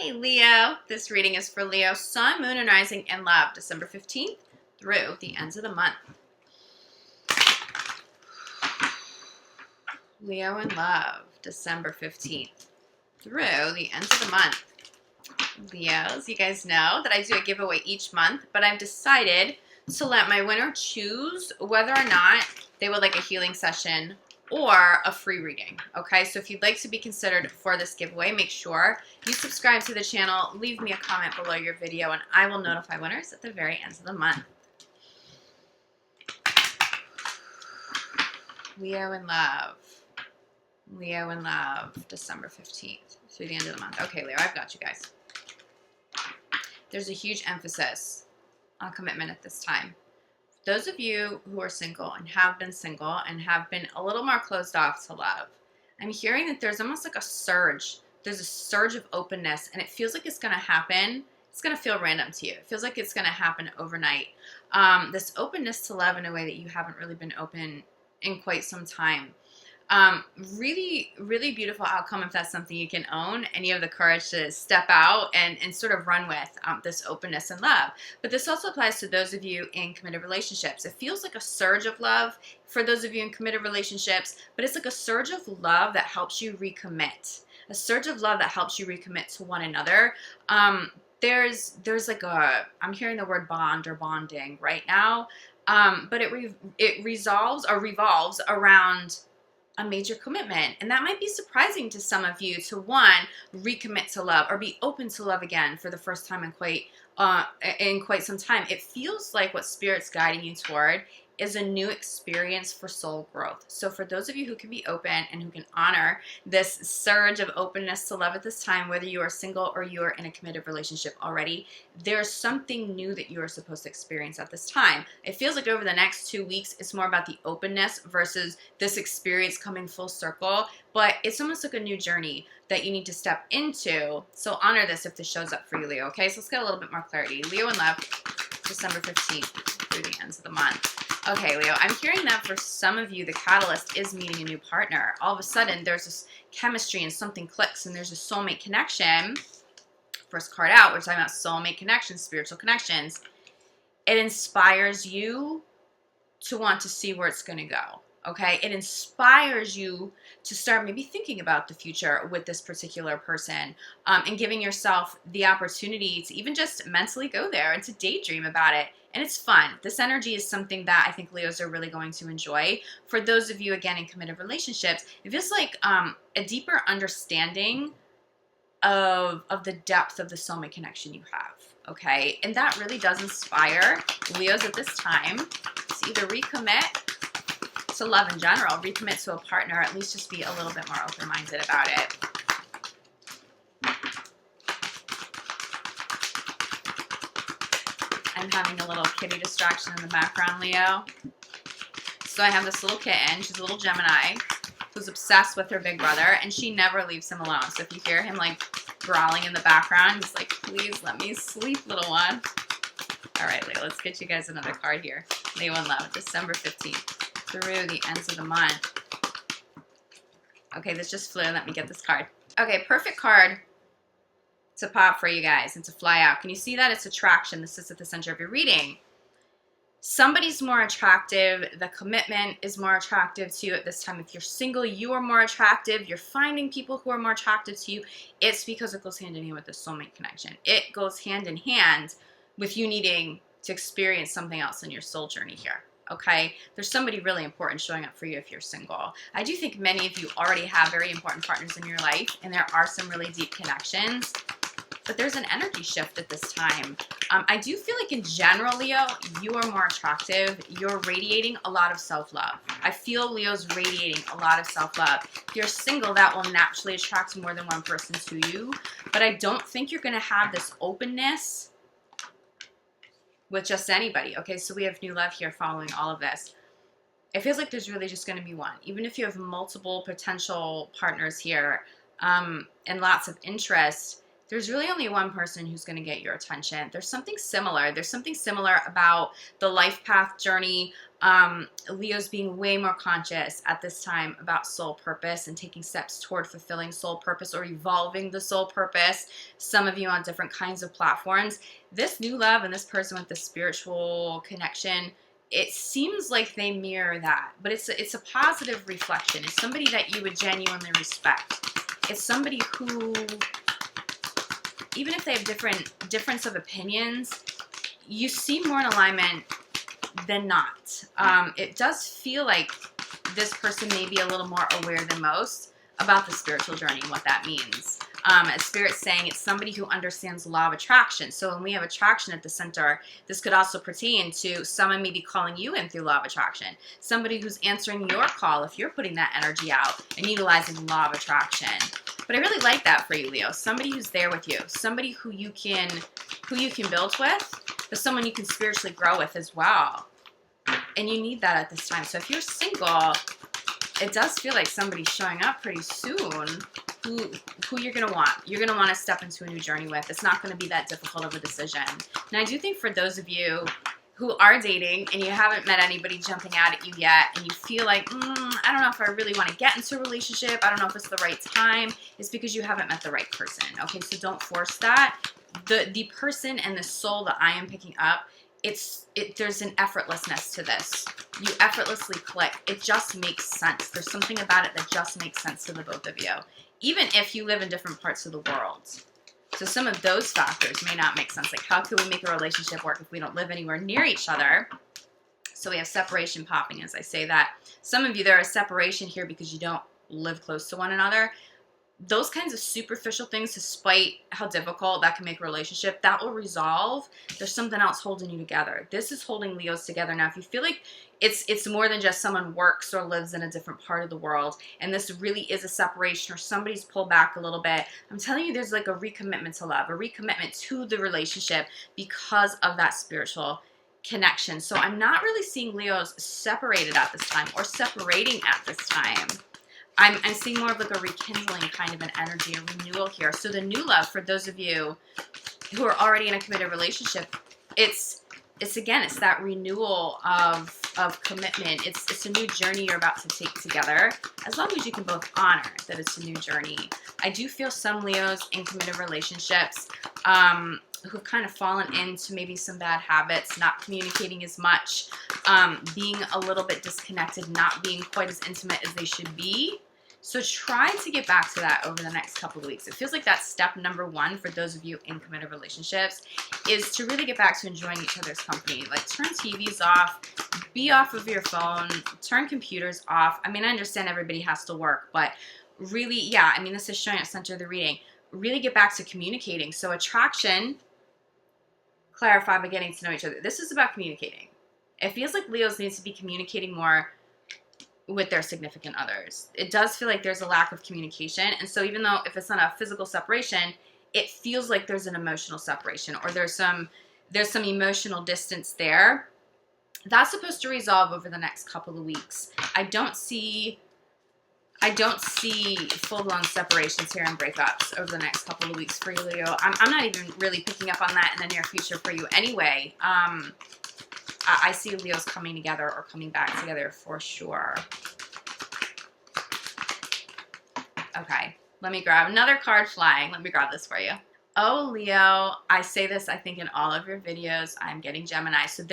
Hey Leo, this reading is for Leo, Sun, Moon, and Rising in Love, December 15th through the end of the month. Leo in Love, December 15th through the end of the month. Leos, you guys know that I do a giveaway each month, but I've decided to let my winner choose whether or not they would like a healing session or a free reading, okay? So if you'd like to be considered for this giveaway, make sure you subscribe to the channel, leave me a comment below your video, and I will notify winners at the very end of the month. Leo in Love. Leo in Love, December 15th through the end of the month. Okay, Leo, I've got you guys. There's a huge emphasis on commitment at this time. Those of you who are single and have been a little more closed off to love, I'm hearing that there's almost like a surge. There's a surge of openness, and it feels like it's going to happen. It's going to feel random to you. It feels like it's going to happen overnight. This openness to love in a way that you haven't really been open in quite some time. Really, really beautiful outcome if that's something you can own and you have the courage to step out and sort of run with this openness and love. But this also applies to those of you in committed relationships. It feels like a surge of love for those of you in committed relationships, but it's like a surge of love that helps you recommit. A surge of love that helps you recommit to one another. There's like I'm hearing the word bond or bonding right now, but it revolves around a major commitment. And that might be surprising to some of you to, one, recommit to love or be open to love again for the first time in quite some time. It feels like what Spirit's guiding you toward is a new experience for soul growth. So for those of you who can be open and who can honor this surge of openness to love at this time, whether you are single or you are in a committed relationship already, there's something new that you are supposed to experience at this time. It feels like over the next 2 weeks, it's more about the openness versus this experience coming full circle, but it's almost like a new journey that you need to step into. So honor this if this shows up for you, Leo, okay? So let's get a little bit more clarity. Leo in Love, December 15th through the ends of the month. Okay, Leo, I'm hearing that for some of you, the catalyst is meeting a new partner. All of a sudden, there's this chemistry and something clicks and there's a soulmate connection. First card out, we're talking about soulmate connections, spiritual connections. It inspires you to want to see where it's going to go, okay? It inspires you to start maybe thinking about the future with this particular person and giving yourself the opportunity to even just mentally go there and to daydream about it. And it's fun. This energy is something that I think Leos are really going to enjoy. For those of you, again, in committed relationships, it feels like a deeper understanding of the depth of the soulmate connection you have, okay? And that really does inspire Leos at this time to either recommit to love in general, recommit to a partner, or at least just be a little bit more open-minded about it. I'm having a little kitty distraction in the background, Leo. So I have this little kitten. She's a little Gemini who's obsessed with her big brother, and she never leaves him alone. So if you hear him like growling in the background, he's like, please let me sleep, little one. All right, Leo, let's get you guys another card here. Leo in Love, December 15th through the ends of the month. Okay, this just flew. Let me get this card. Okay, perfect card to pop for you guys and to fly out. Can you see that? It's attraction. This is at the center of your reading. Somebody's more attractive. The commitment is more attractive to you at this time. If you're single, you are more attractive. You're finding people who are more attractive to you. It's because it goes hand in hand with the soulmate connection. It goes hand in hand with you needing to experience something else in your soul journey here. Okay, there's somebody really important showing up for you if you're single. I do think many of you already have very important partners in your life, and there are some really deep connections. But there's an energy shift at this time. I do feel like in general, Leo, you are more attractive. You're radiating a lot of self-love. I feel Leo's radiating a lot of self-love. If you're single, that will naturally attract more than one person to you. But I don't think you're going to have this openness with just anybody. Okay, so we have new love here following all of this. It feels like there's really just going to be one. Even if you have multiple potential partners here and lots of interest, There's really only one person who's going to get your attention. There's something similar. There's something similar about the life path journey. Leo's being way more conscious at this time about soul purpose and taking steps toward fulfilling soul purpose or evolving the soul purpose. Some of you on different kinds of platforms. This new love and this person with the spiritual connection, it seems like they mirror that, but it's a positive reflection. It's somebody that you would genuinely respect. It's somebody who, even if they have difference of opinions, you see more in alignment than not. It does feel like this person may be a little more aware than most about the spiritual journey and what that means. As Spirit's saying, it's somebody who understands the law of attraction. So when we have attraction at the center, this could also pertain to someone maybe calling you in through law of attraction. Somebody who's answering your call if you're putting that energy out and utilizing the law of attraction. But I really like that for you, Leo. Somebody who's there with you. Somebody who you can build with, but someone you can spiritually grow with as well. And you need that at this time. So if you're single, it does feel like somebody's showing up pretty soon who you're going to want. You're going to want to step into a new journey with. It's not going to be that difficult of a decision. And I do think for those of you who are dating and you haven't met anybody jumping out at you yet and you feel like, I don't know if I really want to get into a relationship, I don't know if it's the right time, it's because you haven't met the right person. Okay, so don't force that. The person and the soul that I am picking up, there's an effortlessness to this. You effortlessly click. It just makes sense. There's something about it that just makes sense to the both of you, even if you live in different parts of the world. So some of those factors may not make sense. Like, how can we make a relationship work if we don't live anywhere near each other? So we have separation popping as I say that. Some of you, there is separation here because you don't live close to one another. Those kinds of superficial things, despite how difficult that can make a relationship, that will resolve. There's something else holding you together. This is holding Leos together. Now, if you feel like it's more than just someone works or lives in a different part of the world, and this really is a separation or somebody's pulled back a little bit, I'm telling you, there's like a recommitment to love, a recommitment to the relationship because of that spiritual connection. So I'm not really seeing Leos separated at this time or separating at this time. I'm seeing more of like a rekindling kind of an energy, a renewal here. So the new love, for those of you who are already in a committed relationship, it's that renewal of commitment. It's a new journey you're about to take together, as long as you can both honor that it's a new journey. I do feel some Leos in committed relationships who've kind of fallen into maybe some bad habits, not communicating as much, being a little bit disconnected, not being quite as intimate as they should be. So try to get back to that over the next couple of weeks. It feels like that's step number one for those of you in committed relationships, is to really get back to enjoying each other's company. Like, turn TVs off, be off of your phone, turn computers off. I mean, I understand everybody has to work, but really, yeah, I mean, this is showing at center of the reading. Really get back to communicating. So attraction, clarify by getting to know each other. This is about communicating. It feels like Leos needs to be communicating more with their significant others. It does feel like there's a lack of communication. And so even though if it's not a physical separation, it feels like there's an emotional separation, or there's some emotional distance there. That's supposed to resolve over the next couple of weeks. I don't see full-blown separations here and breakups over the next couple of weeks for you, Leo. I'm not even really picking up on that in the near future for you anyway. I see Leos coming together or coming back together for sure. Okay, let me grab another card flying. Let me grab this for you. Oh, Leo, I say this, I think, in all of your videos. I'm getting Gemini. So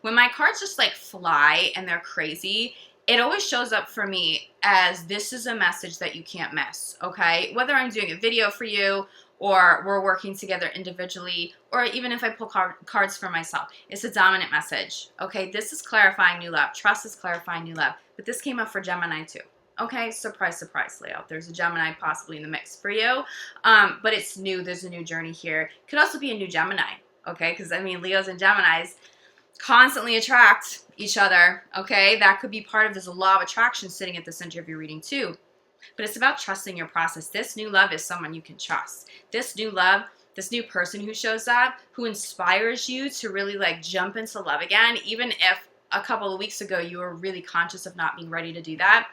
when my cards just like fly and they're crazy, it always shows up for me as this is a message that you can't miss, okay? Whether I'm doing a video for you or we're working together individually, or even if I pull cards for myself, it's a dominant message, okay? This is clarifying new love. Trust is clarifying new love. But this came up for Gemini too, okay? Surprise, surprise, Leo. There's a Gemini possibly in the mix for you, but it's new. There's a new journey here. Could also be a new Gemini, okay? Because, I mean, Leos and Geminis constantly attract each other, okay? That could be part of, there's a law of attraction sitting at the center of your reading too. But it's about trusting your process. This new love is someone you can trust. This new love, this new person who shows up, who inspires you to really like jump into love again, even if a couple of weeks ago you were really conscious of not being ready to do that.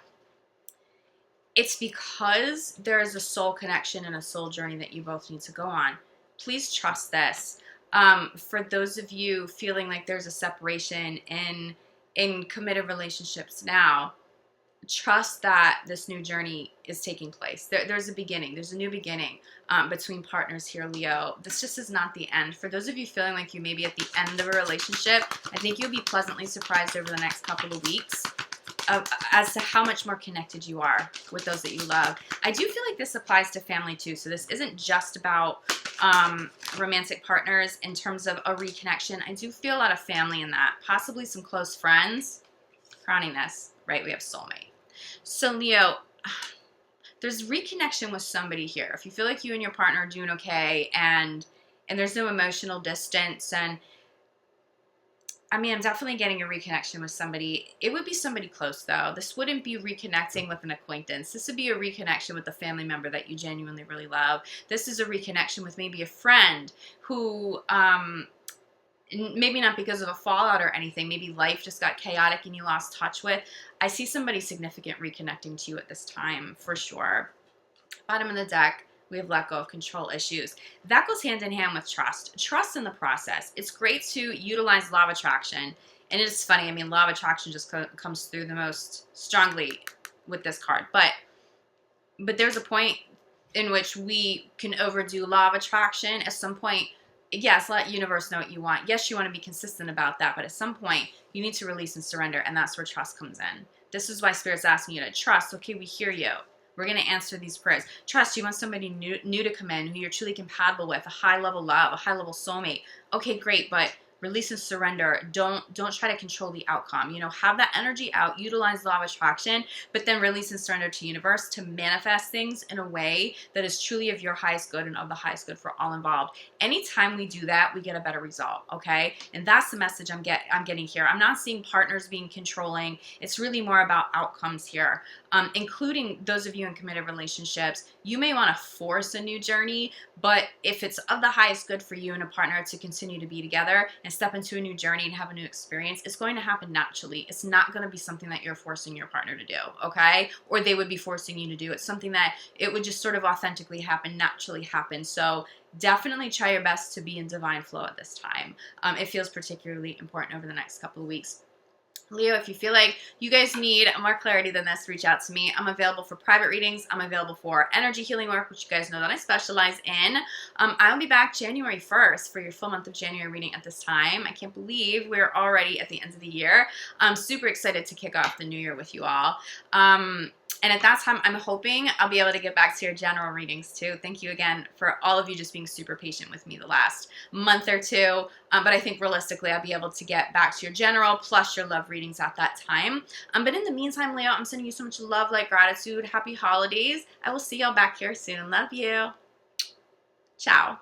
it's because there is a soul connection and a soul journey that you both need to go on. Please trust this. For those of you feeling like there's a separation in committed relationships now, trust that this new journey is taking place. There's a beginning. There's a new beginning between partners here, Leo. This just is not the end. For those of you feeling like you may be at the end of a relationship, I think you'll be pleasantly surprised over the next couple of weeks as to how much more connected you are with those that you love. I do feel like this applies to family too. So this isn't just about romantic partners in terms of a reconnection. I do feel a lot of family in that. Possibly some close friends. Crowning this, right? We have soulmate. So Leo, there's reconnection with somebody here. If you feel like you and your partner are doing okay and there's no emotional distance, and I mean, I'm definitely getting a reconnection with somebody. It would be somebody close though. This wouldn't be reconnecting with an acquaintance. This would be a reconnection with a family member that you genuinely really love. This is a reconnection with maybe a friend who, maybe not because of a fallout or anything, maybe life just got chaotic and you lost touch with. I see somebody significant reconnecting to you at this time, for sure. Bottom of the deck, we have let go of control issues. That goes hand in hand with trust. Trust in the process. It's great to utilize law of attraction. And it's funny, I mean, law of attraction just comes through the most strongly with this card. But there's a point in which we can overdo law of attraction. At some point, yes, let universe know what you want. Yes, you want to be consistent about that, but at some point, you need to release and surrender, and that's where trust comes in. This is why Spirit's asking you to trust. Okay, we hear you. We're going to answer these prayers. Trust, you want somebody new to come in who you're truly compatible with, a high-level love, a high-level soulmate. Okay, great, but release and surrender. Don't try to control the outcome. You know, have that energy out, utilize law of attraction, but then release and surrender to universe to manifest things in a way that is truly of your highest good and of the highest good for all involved. Anytime we do that, we get a better result, okay? And that's the message I'm getting here. I'm not seeing partners being controlling. It's really more about outcomes here, including those of you in committed relationships. You may want to force a new journey, but if it's of the highest good for you and a partner to continue to be together and step into a new journey and have a new experience, it's going to happen naturally. It's not going to be something that you're forcing your partner to do, okay? Or they would be forcing you to do. It's something that it would just sort of authentically happen, naturally happen. So definitely try your best to be in divine flow at this time. It feels particularly important over the next couple of weeks. Leo, if you feel like you guys need more clarity than this, reach out to me. I'm available for private readings. I'm available for energy healing work, which you guys know that I specialize in. I'll be back January 1st for your full month of January reading at this time. I can't believe we're already at the end of the year. I'm super excited to kick off the new year with you all. And at that time, I'm hoping I'll be able to get back to your general readings too. Thank you again for all of you just being super patient with me the last month or two. But I think realistically, I'll be able to get back to your general plus your love readings at that time. But in the meantime, Leo, I'm sending you so much love, light, gratitude. Happy holidays. I will see y'all back here soon. Love you. Ciao.